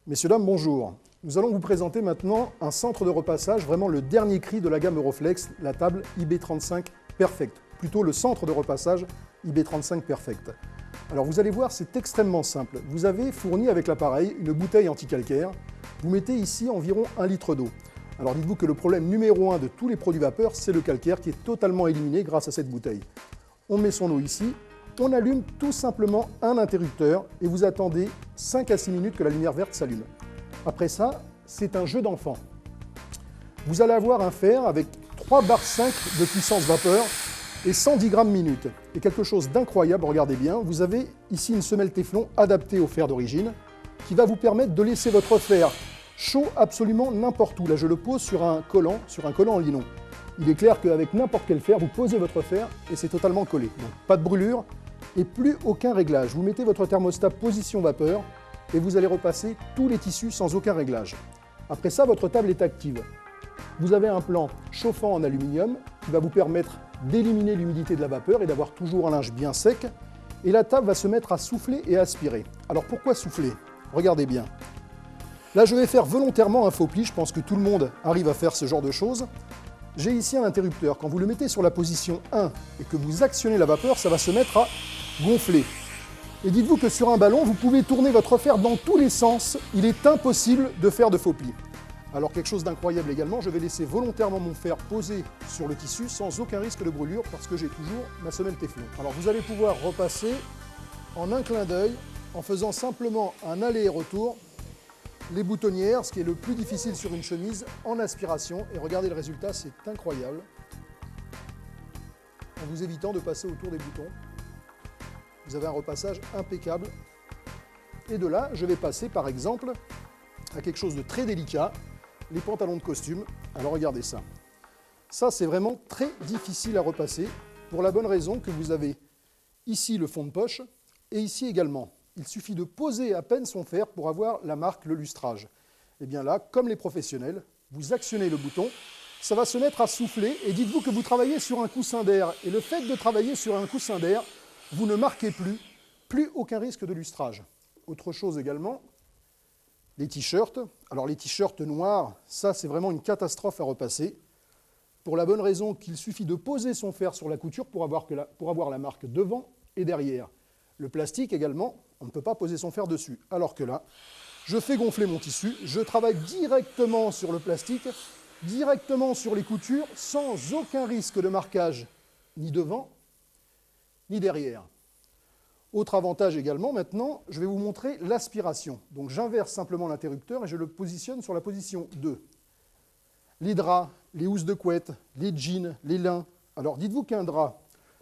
Messieurs, dames, bonjour. Nous allons vous présenter maintenant un centre de repassage, vraiment le dernier cri de la gamme Euroflex, la table IB35 Perfect, plutôt le centre de repassage IB35 Perfect. Alors vous allez voir, c'est extrêmement simple. Vous avez fourni avec l'appareil une bouteille anti-calcaire. Vous mettez ici environ 1 litre d'eau. Alors dites-vous que le problème numéro 1 de tous les produits vapeur, c'est le calcaire qui est totalement éliminé grâce à cette bouteille. On met son eau ici. On allume tout simplement un interrupteur et vous attendez 5 à 6 minutes que la lumière verte s'allume. Après ça, c'est un jeu d'enfant. Vous allez avoir un fer avec 3 bar 5 de puissance vapeur et 110 grammes minute. Et quelque chose d'incroyable, regardez bien, vous avez ici une semelle Téflon adaptée au fer d'origine qui va vous permettre de laisser votre fer chaud absolument n'importe où. Là, je le pose sur un collant en linon. Il est clair qu'avec n'importe quel fer, vous posez votre fer et c'est totalement collé. Donc pas de brûlure et plus aucun réglage. Vous mettez votre thermostat position vapeur et vous allez repasser tous les tissus sans aucun réglage. Après ça, votre table est active. Vous avez un plan chauffant en aluminium qui va vous permettre d'éliminer l'humidité de la vapeur et d'avoir toujours un linge bien sec. Et la table va se mettre à souffler et à aspirer. Alors pourquoi souffler? Regardez bien. Là, je vais faire volontairement un faux pli. Je pense que tout le monde arrive à faire ce genre de choses. J'ai ici un interrupteur. Quand vous le mettez sur la position 1 et que vous actionnez la vapeur, ça va se mettre à gonfler. Et dites-vous que sur un ballon, vous pouvez tourner votre fer dans tous les sens. Il est impossible de faire de faux plis. Alors quelque chose d'incroyable également, je vais laisser volontairement mon fer posé sur le tissu sans aucun risque de brûlure parce que j'ai toujours ma semelle Téflon. Alors vous allez pouvoir repasser en un clin d'œil en faisant simplement un aller et retour les boutonnières, ce qui est le plus difficile sur une chemise, en aspiration. Et regardez le résultat, c'est incroyable. En vous évitant de passer autour des boutons. Vous avez un repassage impeccable. Et de là, je vais passer par exemple à quelque chose de très délicat, les pantalons de costume. Alors regardez ça. Ça, c'est vraiment très difficile à repasser pour la bonne raison que vous avez ici le fond de poche et ici également. Il suffit de poser à peine son fer pour avoir la marque, le lustrage. Et bien là, comme les professionnels, vous actionnez le bouton, ça va se mettre à souffler et dites-vous que vous travaillez sur un coussin d'air. Et le fait de travailler sur un coussin d'air, vous ne marquez plus aucun risque de lustrage. Autre chose également, les t-shirts. Alors les t-shirts noirs, ça c'est vraiment une catastrophe à repasser. Pour la bonne raison qu'il suffit de poser son fer sur la couture pour avoir la marque devant et derrière. Le plastique également, on ne peut pas poser son fer dessus. Alors que là, je fais gonfler mon tissu, je travaille directement sur le plastique, directement sur les coutures, sans aucun risque de marquage, ni devant, ni derrière. Autre avantage également, maintenant, je vais vous montrer l'aspiration. Donc j'inverse simplement l'interrupteur et je le positionne sur la position 2. Les draps, les housses de couette, les jeans, les lins. Alors dites-vous qu'un drap,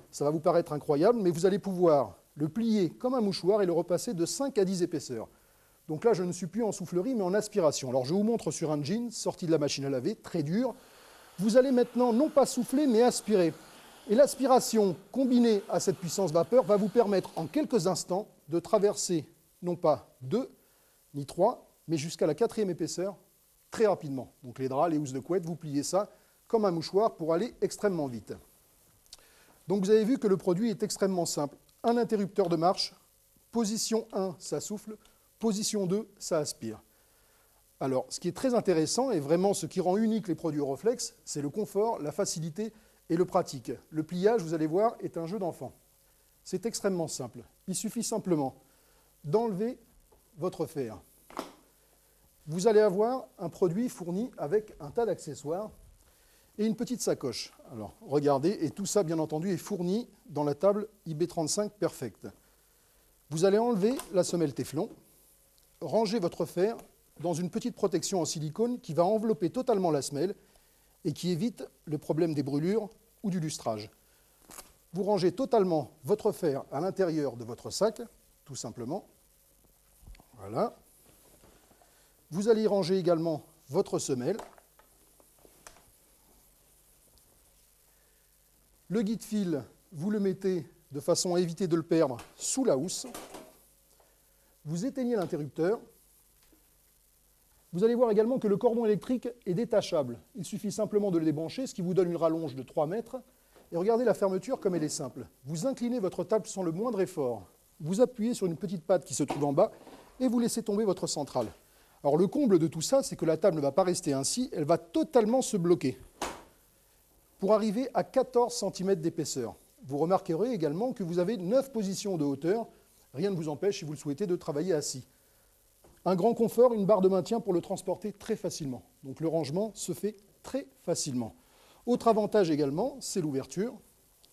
ça va vous paraître incroyable, mais vous allez pouvoir le plier comme un mouchoir et le repasser de 5 à 10 épaisseurs. Donc là, je ne suis plus en soufflerie, mais en aspiration. Alors je vous montre sur un jean, sorti de la machine à laver, très dur. Vous allez maintenant non pas souffler, mais aspirer. Et l'aspiration combinée à cette puissance vapeur va vous permettre en quelques instants de traverser non pas 2 ni 3, mais jusqu'à la 4e épaisseur très rapidement. Donc les draps, les housses de couette, vous pliez ça comme un mouchoir pour aller extrêmement vite. Donc vous avez vu que le produit est extrêmement simple. Un interrupteur de marche, position 1, ça souffle, position 2, ça aspire. Alors, ce qui est très intéressant et vraiment ce qui rend unique les produits Euroflex, c'est le confort, la facilité et le pratique. Le pliage, vous allez voir, est un jeu d'enfant. C'est extrêmement simple. Il suffit simplement d'enlever votre fer. Vous allez avoir un produit fourni avec un tas d'accessoires et une petite sacoche. Alors, regardez, et tout ça, bien entendu, est fourni dans la table IB35 Perfect. Vous allez enlever la semelle Téflon, ranger votre fer dans une petite protection en silicone qui va envelopper totalement la semelle et qui évite le problème des brûlures ou du lustrage. Vous rangez totalement votre fer à l'intérieur de votre sac, tout simplement. Voilà. Vous allez y ranger également votre semelle. Le guide-fil, vous le mettez de façon à éviter de le perdre sous la housse. Vous éteignez l'interrupteur. Vous allez voir également que le cordon électrique est détachable. Il suffit simplement de le débrancher, ce qui vous donne une rallonge de 3 mètres. Et regardez la fermeture comme elle est simple. Vous inclinez votre table sans le moindre effort. Vous appuyez sur une petite patte qui se trouve en bas et vous laissez tomber votre centrale. Alors le comble de tout ça, c'est que la table ne va pas rester ainsi, elle va totalement se bloquer pour arriver à 14 cm d'épaisseur. Vous remarquerez également que vous avez 9 positions de hauteur. Rien ne vous empêche, si vous le souhaitez, de travailler assis. Un grand confort, une barre de maintien pour le transporter très facilement. Donc le rangement se fait très facilement. Autre avantage également, c'est l'ouverture.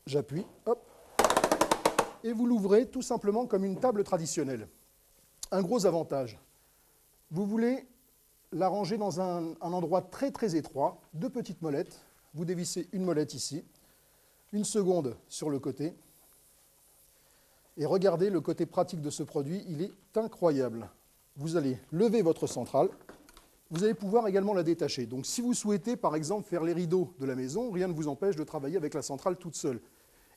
J'appuie, hop, et vous l'ouvrez tout simplement comme une table traditionnelle. Un gros avantage, vous voulez la ranger dans un endroit très très étroit, 2 petites molettes. Vous dévissez une molette ici, une seconde sur le côté. Et regardez le côté pratique de ce produit, il est incroyable. Vous allez lever votre centrale, vous allez pouvoir également la détacher. Donc si vous souhaitez par exemple faire les rideaux de la maison, rien ne vous empêche de travailler avec la centrale toute seule.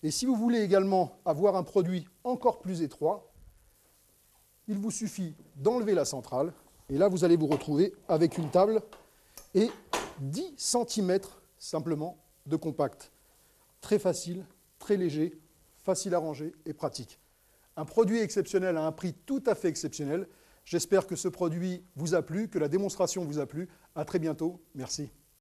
Et si vous voulez également avoir un produit encore plus étroit, il vous suffit d'enlever la centrale, et là vous allez vous retrouver avec une table et 10 cm simplement de compact. Très facile, très léger, facile à ranger et pratique. Un produit exceptionnel à un prix tout à fait exceptionnel. J'espère que ce produit vous a plu, que la démonstration vous a plu. À très bientôt. Merci.